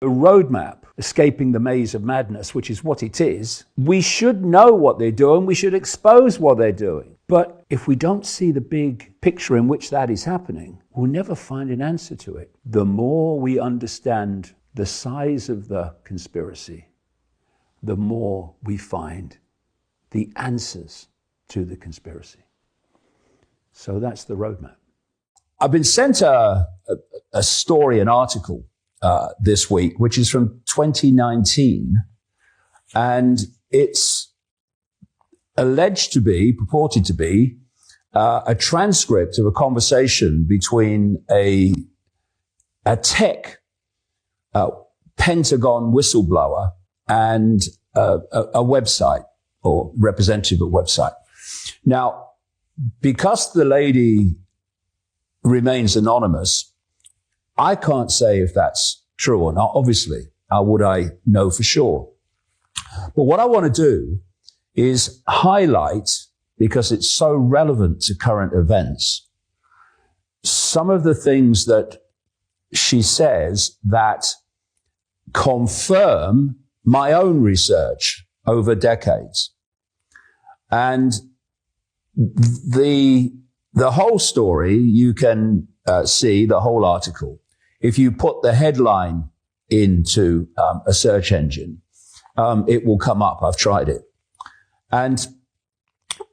A roadmap, escaping the maze of madness, which is what it is. We should know what they're doing. We should expose what they're doing. But if we don't see the big picture in which that is happening, we'll never find an answer to it. The more we understand the size of the conspiracy, the more we find the answers to the conspiracy. So that's the roadmap. I've been sent a story, an article this week, which is from 2019. And it's alleged to be, purported to be, a transcript of a conversation between a tech Pentagon whistleblower and a website or representative of a website. Now, because the lady remains anonymous, I can't say if that's true or not. Obviously, how would I know for sure? But what I want to do is highlight, because it's so relevant to current events, some of the things that she says that confirm my own research over decades. And the whole story, you can see the whole article. If you put the headline into a search engine, it will come up. I've tried it. And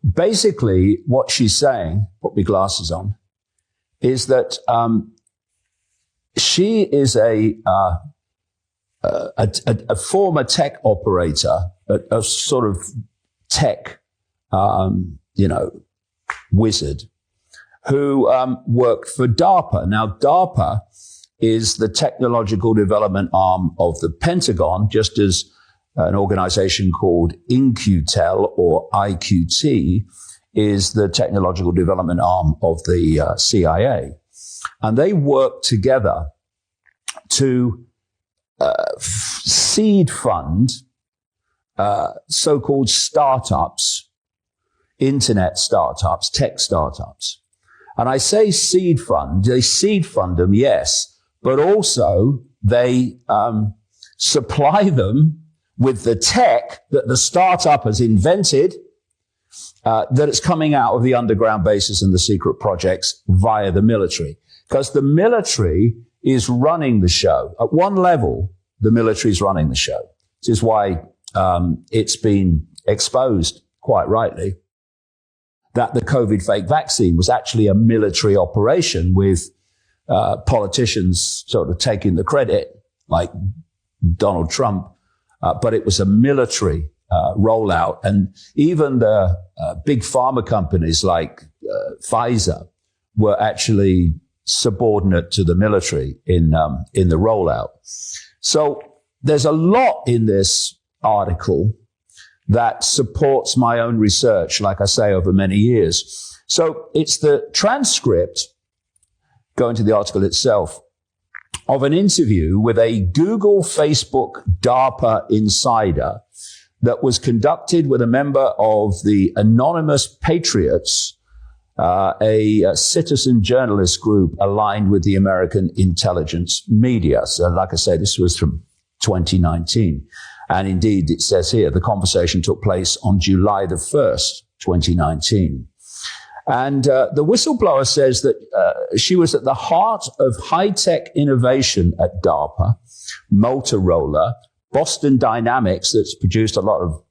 basically what she's saying, put my glasses on, is that she is a former tech operator, a sort of tech, wizard, who worked for DARPA. Now, DARPA is the technological development arm of the Pentagon, just as an organization called In-Q-Tel or IQT is the technological development arm of the CIA. And they work together to seed fund so-called startups, internet startups, tech startups. And I say seed fund, they seed fund them, yes, but also they supply them with the tech that the startup has invented, that it's coming out of the underground bases and the secret projects via the military. Because the military is running the show. At one level, the military is running the show. This is why it's been exposed, quite rightly, that the COVID fake vaccine was actually a military operation with politicians sort of taking the credit, like Donald Trump, but it was a military rollout. And even the big pharma companies like Pfizer were actually subordinate to the military in the rollout. So there's a lot in this article that supports my own research, like I say, over many years. So it's the transcript, going to the article itself, of an interview with a Google, Facebook, DARPA insider that was conducted with a member of the Anonymous Patriots, a citizen journalist group aligned with the American intelligence media. So like I say, this was from 2019. And indeed, it says here, the conversation took place on July the 1st, 2019. And the whistleblower says that she was at the heart of high-tech innovation at DARPA, Motorola, Boston Dynamics, that's produced a lot of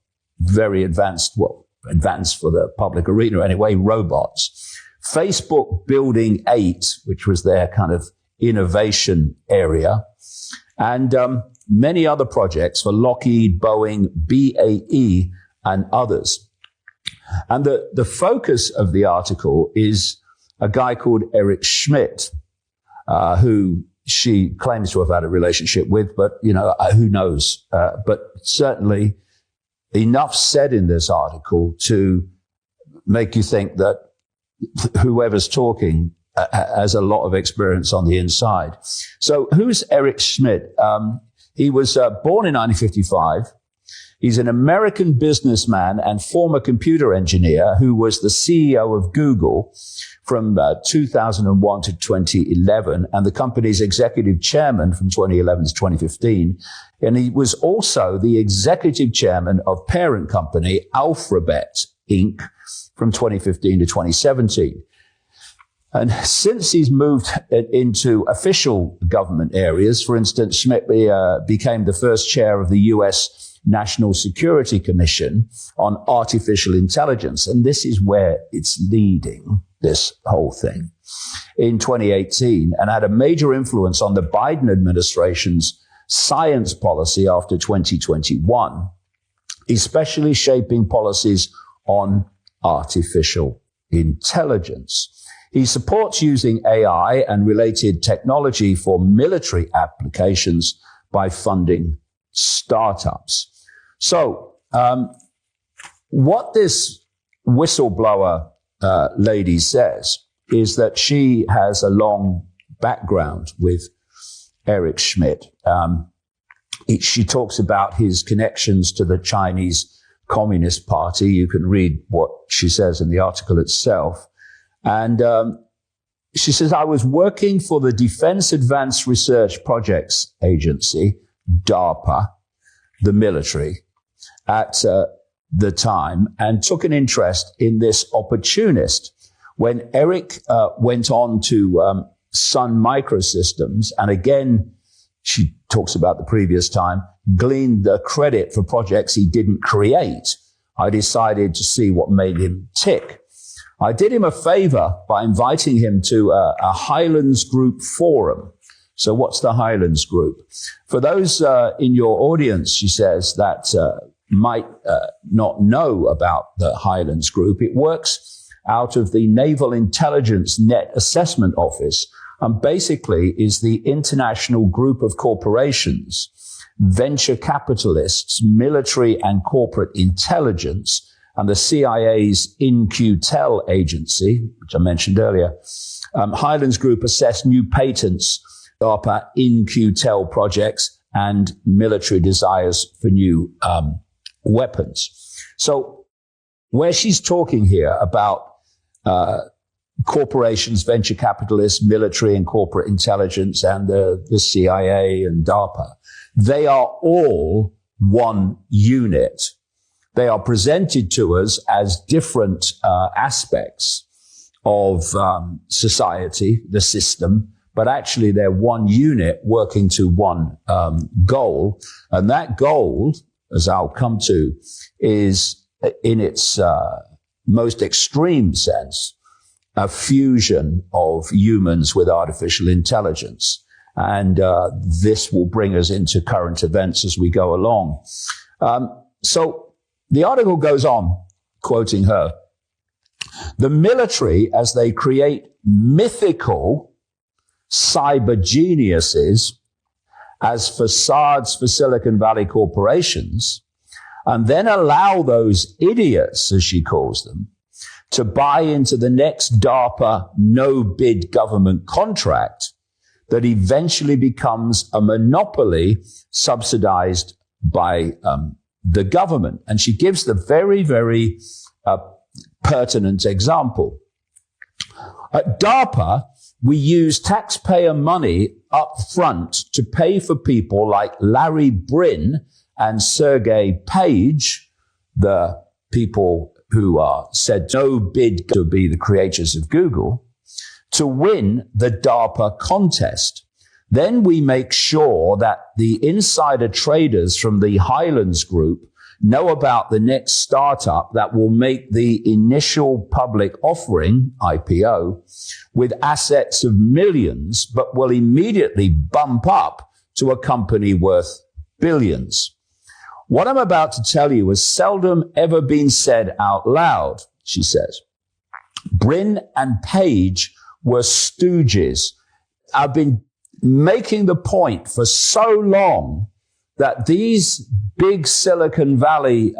very advanced for the public arena anyway, robots. Facebook Building 8, which was their kind of innovation area. And many other projects for Lockheed, Boeing, BAE, and others. And the focus of the article is a guy called Eric Schmidt, who she claims to have had a relationship with, but, who knows? But certainly enough said in this article to make you think that whoever's talking has a lot of experience on the inside. So who's Eric Schmidt? He was born in 1955. He's an American businessman and former computer engineer who was the CEO of Google from 2001 to 2011 and the company's executive chairman from 2011 to 2015. And he was also the executive chairman of parent company Alphabet Inc. from 2015 to 2017. And since he's moved into official government areas, for instance, Schmidt became the first chair of the U.S. National Security Commission on Artificial Intelligence. And this is where it's leading, this whole thing, in 2018, and had a major influence on the Biden administration's science policy after 2021, especially shaping policies on artificial intelligence. He supports using AI and related technology for military applications by funding startups. So, what this whistleblower lady says is that she has a long background with Eric Schmidt. She talks about his connections to the Chinese Communist Party. You can read what she says in the article itself. And she says, I was working for the Defense Advanced Research Projects Agency, DARPA, the military, at the time, and took an interest in this opportunist. When Eric went on to Sun Microsystems, and again, she talks about the previous time, gleaned the credit for projects he didn't create, I decided to see what made him tick. I did him a favor by inviting him to a Highlands Group forum. So what's the Highlands Group? For those in your audience, she says, that might not know about the Highlands Group, it works out of the Naval Intelligence Net Assessment Office and basically is the international group of corporations, venture capitalists, military and corporate intelligence, and the CIA's In-Q-Tel agency, which I mentioned earlier. Highlands Group assessed new patents, DARPA In-Q-Tel projects, and military desires for new weapons. So where she's talking here about corporations, venture capitalists, military and corporate intelligence, and the CIA and DARPA, they are all one unit. They are presented to us as different aspects of society, the system, but actually they're one unit working to one goal. And that goal, as I'll come to, is in its most extreme sense, a fusion of humans with artificial intelligence. And this will bring us into current events as we go along. So the article goes on, quoting her, the military, as they create mythical cyber geniuses as facades for Silicon Valley corporations, and then allow those idiots, as she calls them, to buy into the next DARPA no-bid government contract that eventually becomes a monopoly subsidized by the government. And she gives the very, very pertinent example. At DARPA, we use taxpayer money up front to pay for people like Larry Brin and Sergey Page, the people who are said no bid to be the creators of Google, to win the DARPA contest. Then we make sure that the insider traders from the Highlands Group know about the next startup that will make the initial public offering, IPO, with assets of millions, but will immediately bump up to a company worth billions. What I'm about to tell you has seldom ever been said out loud, she says. Brin and Page were stooges. I've been making the point for so long that these big Silicon Valley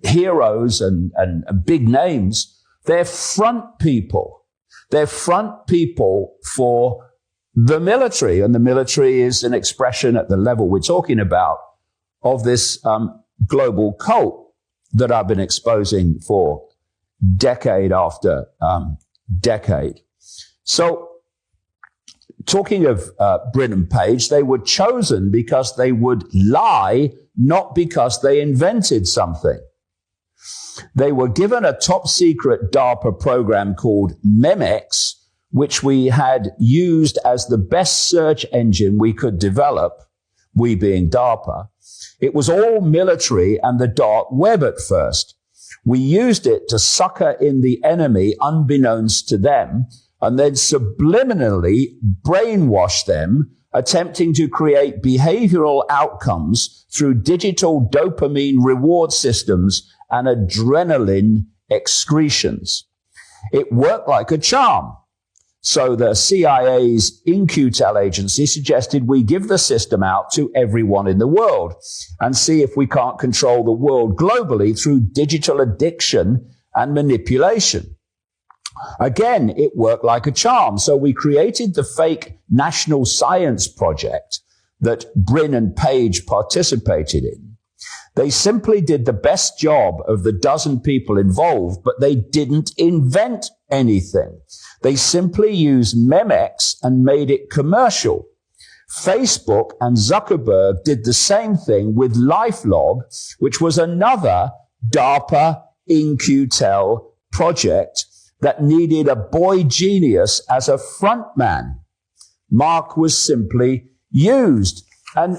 heroes and big names, they're front people. They're front people for the military. And the military is an expression at the level we're talking about of this global cult that I've been exposing for decade after decade. So, talking of Brin and Page, they were chosen because they would lie, not because they invented something. They were given a top secret DARPA program called Memex, which we had used as the best search engine we could develop, we being DARPA. It was all military and the dark web at first. We used it to sucker in the enemy unbeknownst to them and then subliminally brainwash them, attempting to create behavioral outcomes through digital dopamine reward systems and adrenaline excretions. It worked like a charm. So the CIA's In-Q-Tel agency suggested we give the system out to everyone in the world and see if we can't control the world globally through digital addiction and manipulation. Again, it worked like a charm. So we created the fake National Science Project that Brin and Page participated in. They simply did the best job of the dozen people involved, but they didn't invent anything. They simply used Memex and made it commercial. Facebook and Zuckerberg did the same thing with LifeLog, which was another DARPA In-Q-Tel project that needed a boy genius as a front man. Mark was simply used. And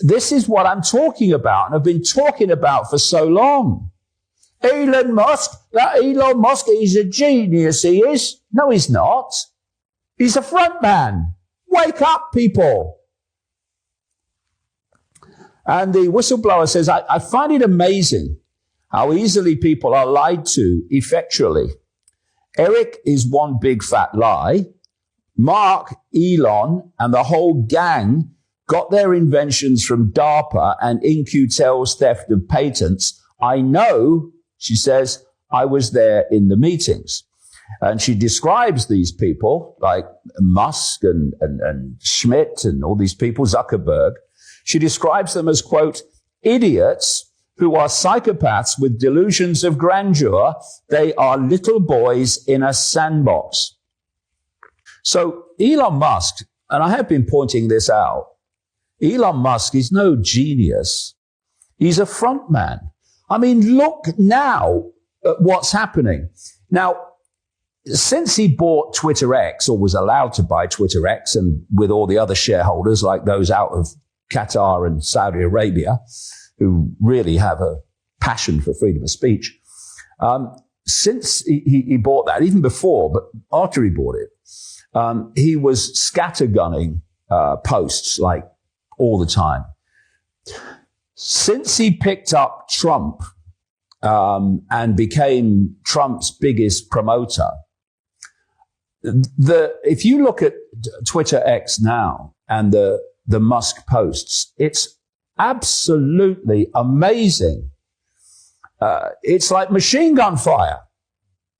this is what I'm talking about, and I've been talking about for so long. Elon Musk, he's a genius, he is. No, he's not. He's a front man. Wake up, people. And the whistleblower says, I find it amazing how easily people are lied to effectually. Eric is one big fat lie. Mark, Elon, and the whole gang got their inventions from DARPA and In-Q-Tel's theft of patents. I know, she says, I was there in the meetings. And she describes these people like Musk and Schmidt and all these people, Zuckerberg. She describes them as, quote, idiots who are psychopaths with delusions of grandeur. They are little boys in a sandbox. So Elon Musk, and I have been pointing this out, Elon Musk is no genius. He's a front man. I mean, look now at what's happening. Now, since he bought Twitter X, or was allowed to buy Twitter X, and with all the other shareholders like those out of Qatar and Saudi Arabia, who really have a passion for freedom of speech, since he bought that, even before, but after he bought it, he was scattergunning posts like all the time. Since he picked up Trump and became Trump's biggest promoter, if you look at Twitter X now and the Musk posts, it's absolutely amazing. It's like machine gun fire.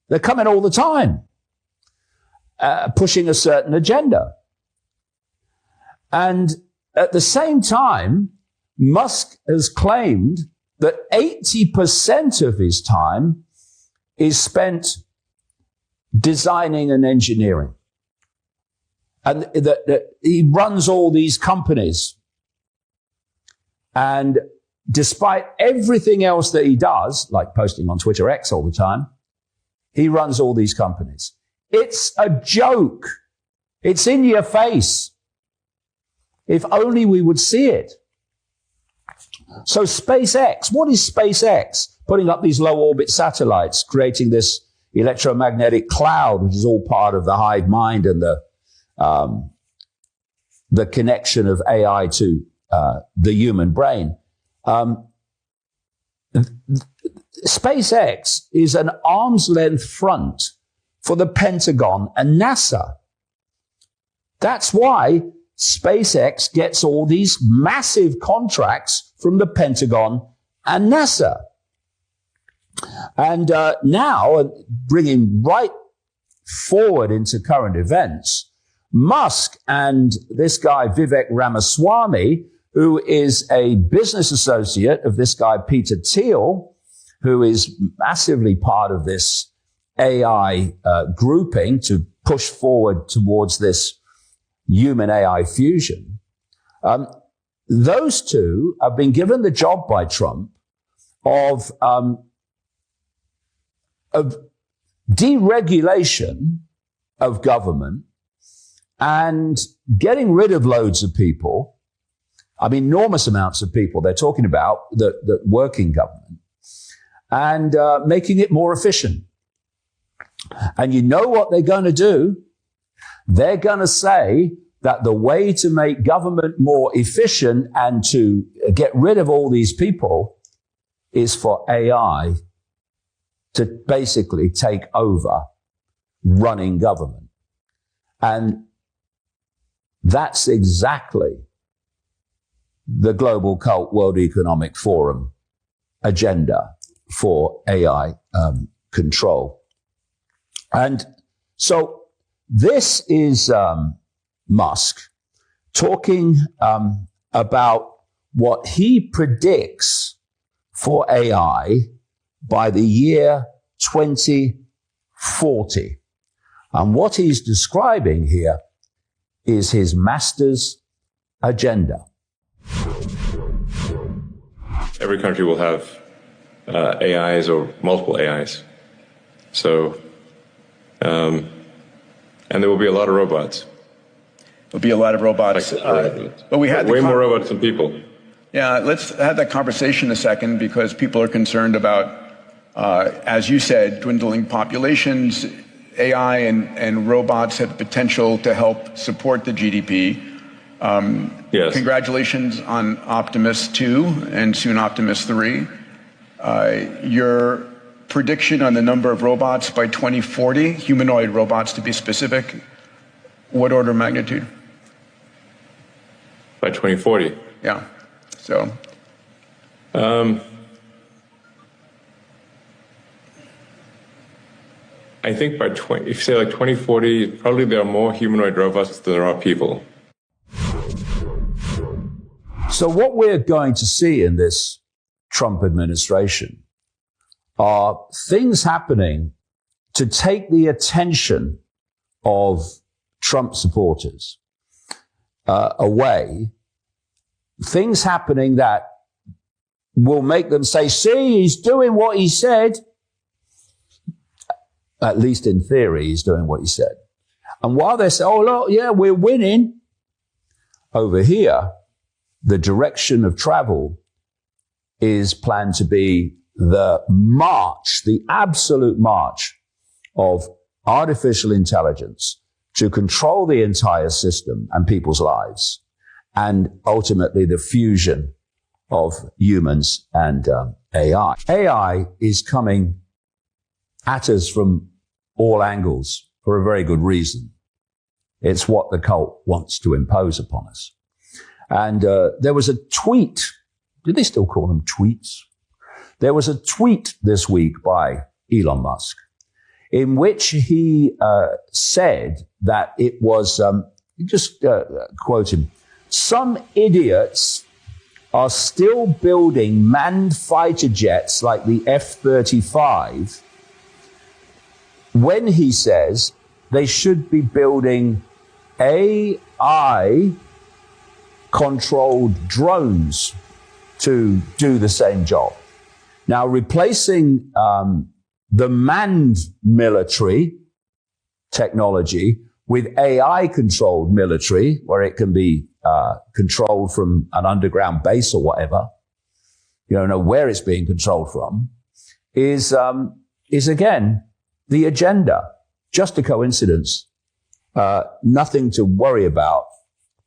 They're coming all the time, pushing a certain agenda. And at the same time, Musk has claimed that 80% of his time is spent designing and engineering. And that he runs all these companies. And despite everything else that he does, like posting on Twitter X all the time, he runs all these companies. It's a joke. It's in your face. If only we would see it. So SpaceX, what is SpaceX? Putting up these low orbit satellites, creating this electromagnetic cloud, which is all part of the hive mind and the connection of AI to the human brain. SpaceX is an arm's length front for the Pentagon and NASA. That's why SpaceX gets all these massive contracts from the Pentagon and NASA. And now, bringing right forward into current events, Musk and this guy Vivek Ramaswamy, who is a business associate of this guy, Peter Thiel, who is massively part of this AI grouping to push forward towards this human AI fusion. Those two have been given the job by Trump of deregulation of government and getting rid of loads of people. I mean, enormous amounts of people they're talking about that work in government, and making it more efficient. And you know what they're going to do? They're going to say that the way to make government more efficient and to get rid of all these people is for AI to basically take over running government. And that's exactly the Global Cult World Economic Forum agenda for AI control. And so this is Musk talking about what he predicts for AI by the year 2040. And what he's describing here is his master's agenda. Every country will have AIs or multiple AIs. So, and there will be a lot of robots. There'll be a lot of robots. But we had way more robots than people. Yeah, let's have that conversation a second, because people are concerned about, as you said, dwindling populations. AI and robots have the potential to help support the GDP. Yes. Congratulations on Optimus 2 and soon Optimus 3. Your prediction on the number of robots by 2040, humanoid robots to be specific, what order of magnitude? By 2040? Yeah. So. I think by if you say like 2040, probably there are more humanoid robots than there are people. So what we're going to see in this Trump administration are things happening to take the attention of Trump supporters away. Things happening that will make them say, see, he's doing what he said. At least in theory, he's doing what he said. And while they say, oh, look, yeah, we're winning, over here, the direction of travel is planned to be the march, the absolute march of artificial intelligence to control the entire system and people's lives, and ultimately the fusion of humans and AI. AI is coming at us from all angles for a very good reason. It's what the cult wants to impose upon us. And there was a tweet. Did they still call them tweets? There was a tweet this week by Elon Musk in which he said that it was, just quote him, some idiots are still building manned fighter jets like the F-35 when he says they should be building AI controlled drones to do the same job. Now, replacing the manned military technology with AI controlled military, where it can be controlled from an underground base or whatever, you don't know where it's being controlled from, is again the agenda. Just a coincidence. Nothing to worry about.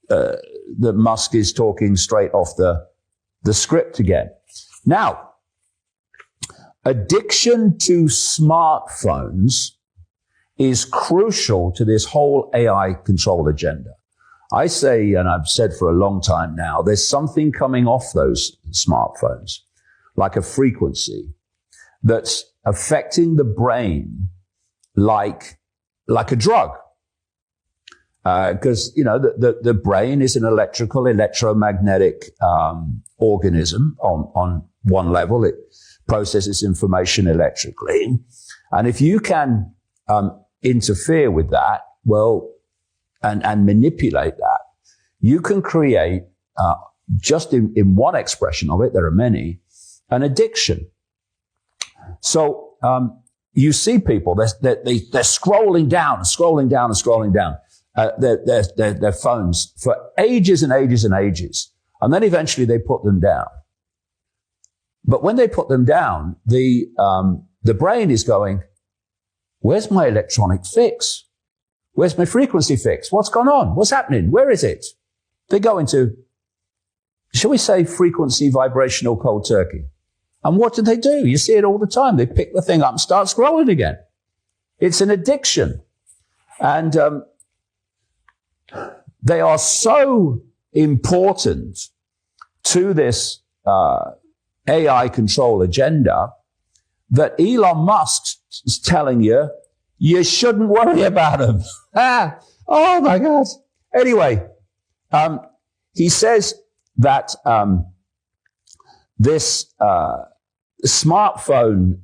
That Musk is talking straight off the script again. Now, addiction to smartphones is crucial to this whole AI control agenda. I say, and I've said for a long time now, there's something coming off those smartphones, like a frequency that's affecting the brain like a drug. Because, the brain is an electromagnetic, organism on one level. It processes information electrically. And if you can, interfere with that, and manipulate that, you can create, just in one expression of it, there are many, an addiction. So, you see people, they're scrolling down, their phones for ages and ages and ages. And then eventually they put them down. But when they put them down, the brain is going, where's my electronic fix? Where's my frequency fix? What's gone on? What's happening? Where is it? They go into, shall we say, frequency vibrational cold turkey. And what do? You see it all the time. They pick the thing up and start scrolling again. It's an addiction. And they are so important to this AI control agenda that Elon Musk is telling you, you shouldn't worry about them. Oh my God. Anyway, he says that this smartphone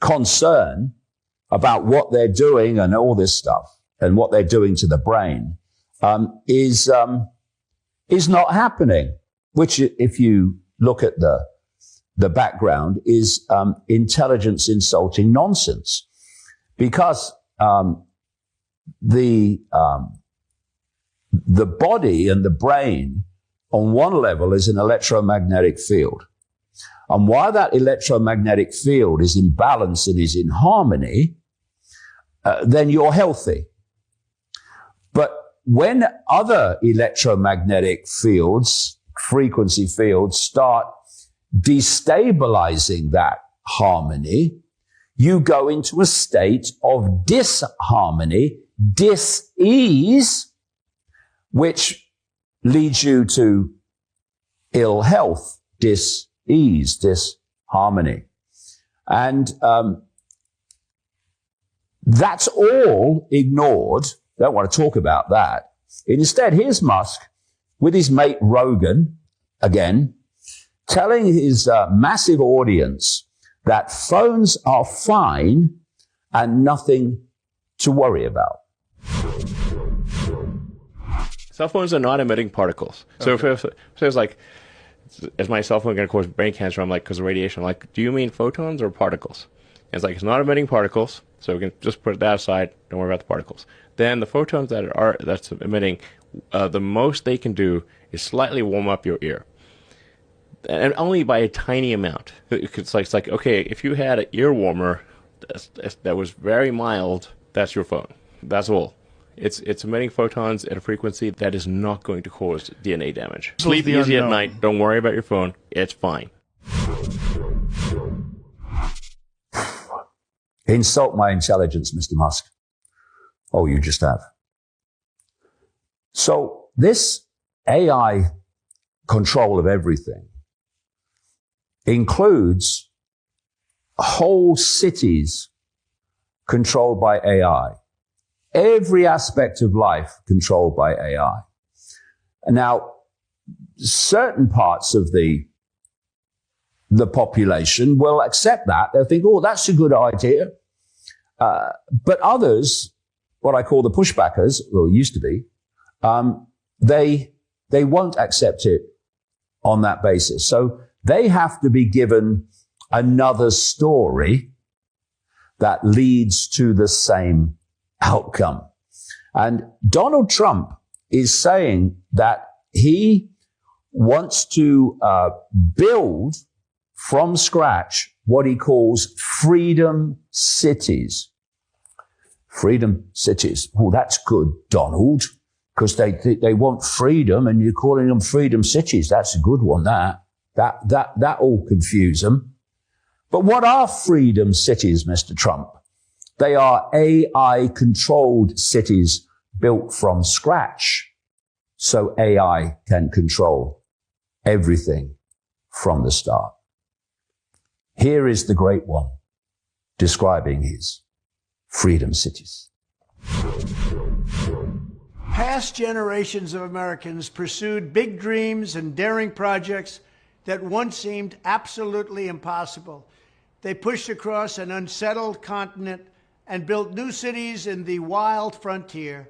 concern about what they're doing and all this stuff and what they're doing to the brain is not happening, which, if you look at the background, is intelligence insulting nonsense, because the body and the brain on one level is an electromagnetic field. And while that electromagnetic field is in balance and is in harmony, then you're healthy. But when other electromagnetic fields, frequency fields, start destabilizing that harmony, you go into a state of disharmony, dis-ease, which leads you to ill health, dis-ease, disharmony. And that's all ignored. Don't want to talk about that. Instead, here's Musk with his mate Rogan, again, telling his massive audience that phones are fine and nothing to worry about. Cell phones are not emitting particles. So if it's like, is my cell phone going to cause brain cancer? I'm like, because of radiation. I'm like, do you mean photons or particles? And it's like, it's not emitting particles, so we can just put that aside. Don't worry about the particles. Then the photons that's emitting, the most they can do is slightly warm up your ear. And only by a tiny amount. It's like okay, if you had an ear warmer that was very mild, that's your phone. That's all. It's emitting photons at a frequency that is not going to cause DNA damage. Sleep easy at night. Don't worry about your phone. It's fine. Insult my intelligence, Mr. Musk. Oh, you just have. So this AI control of everything includes whole cities controlled by AI. Every aspect of life controlled by AI. And now, certain parts of the population will accept that. They'll think, oh, that's a good idea. But others, what I call the pushbackers, well, used to be, they won't accept it on that basis. So they have to be given another story that leads to the same outcome. And Donald Trump is saying that he wants to build from scratch what he calls freedom cities. Freedom cities. Oh, that's good, Donald, because they want freedom and you're calling them freedom cities. That's a good one, that all confuse them. But what are freedom cities, Mr. Trump? They are AI-controlled cities built from scratch, so AI can control everything from the start. Here is the great one describing his freedom cities. Past generations of Americans pursued big dreams and daring projects that once seemed absolutely impossible. They pushed across an unsettled continent and built new cities in the wild frontier.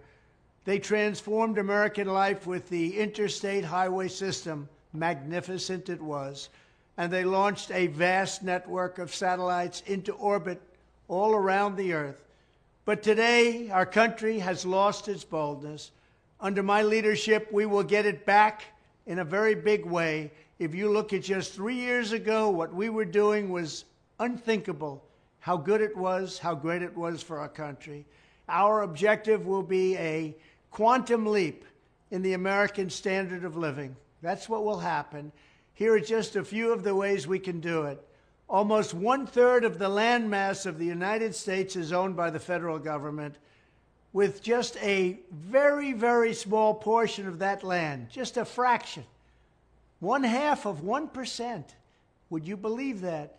They transformed American life with the interstate highway system. Magnificent it was. And they launched a vast network of satellites into orbit all around the Earth. But today, our country has lost its boldness. Under my leadership, we will get it back in a very big way. If you look at just 3 years ago, what we were doing was unthinkable. How good it was, how great it was for our country. Our objective will be a quantum leap in the American standard of living. That's what will happen. Here are just a few of the ways we can do it. Almost 1/3 of the landmass of the United States is owned by the federal government, with just a very, very small portion of that land, just a fraction, 1/2 of 1%. Would you believe that?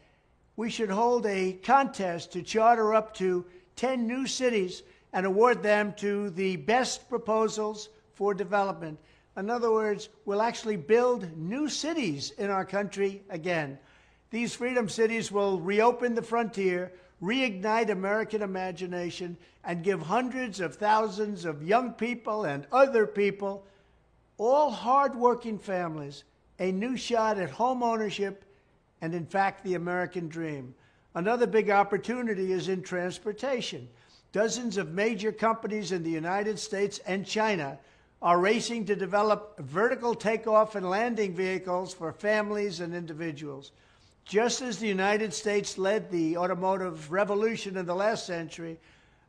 We should hold a contest to charter up to 10 new cities and award them to the best proposals for development. In other words, we'll actually build new cities in our country again. These freedom cities will reopen the frontier, reignite American imagination, and give hundreds of thousands of young people and other people, all hardworking families, a new shot at home ownership and, in fact, the American dream. Another big opportunity is in transportation. Dozens of major companies in the United States and China are racing to develop vertical takeoff and landing vehicles for families and individuals. Just as the United States led the automotive revolution in the last century,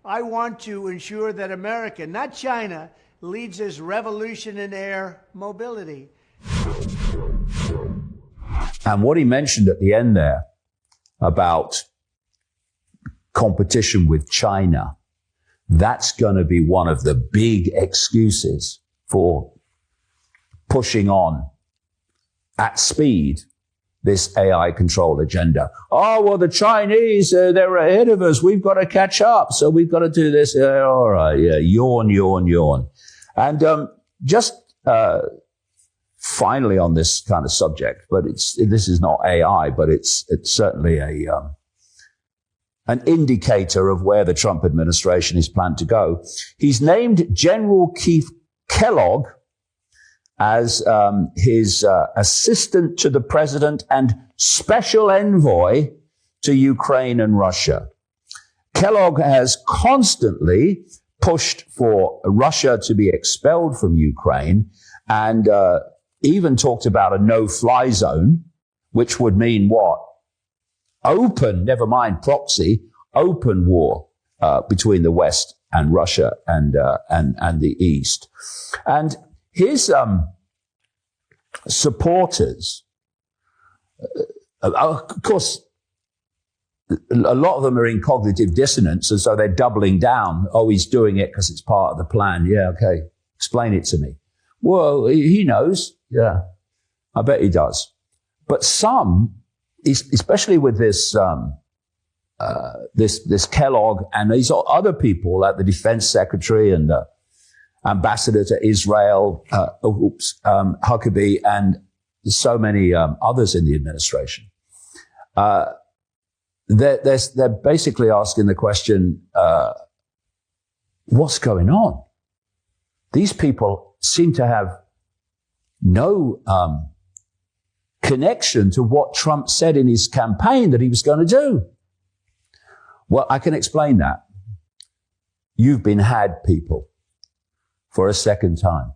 I want to ensure that America, not China, leads this revolution in air mobility. And what he mentioned at the end there about competition with China, that's going to be one of the big excuses for pushing on at speed this AI control agenda. Oh, well, the Chinese, they're ahead of us. We've got to catch up. So we've got to do this. All right. Yeah. Yawn, yawn, yawn. And, finally on this kind of subject, but this is not AI, but it's certainly an indicator of where the Trump administration is planned to go. He's named General Keith Kellogg as his assistant to the president and special envoy to Ukraine and Russia. Kellogg has constantly pushed for Russia to be expelled from Ukraine and even talked about a no-fly zone, which would mean what? Open, never mind proxy, open war between the West and Russia and the East. And his supporters, of course, a lot of them are in cognitive dissonance, and so they're doubling down. Oh, he's doing it because it's part of the plan. Yeah, okay. Explain it to me. Well, he knows. Yeah, I bet he does. But some, especially with this Kellogg and these other people, like the defense secretary and the ambassador to Israel, Huckabee, and so many others in the administration, they're basically asking the question, what's going on? These people seem to have no connection to what Trump said in his campaign that he was going to do. Well, I can explain that. You've been had, people, for a second time.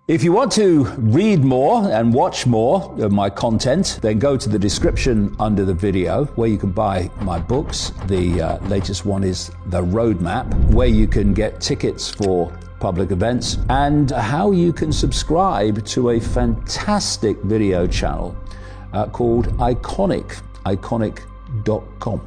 If you want to read more and watch more of my content, then go to the description under the video where you can buy my books. The latest one is The Roadmap, where you can get tickets for public events, and how you can subscribe to a fantastic video channel called Iconic, iconic.com.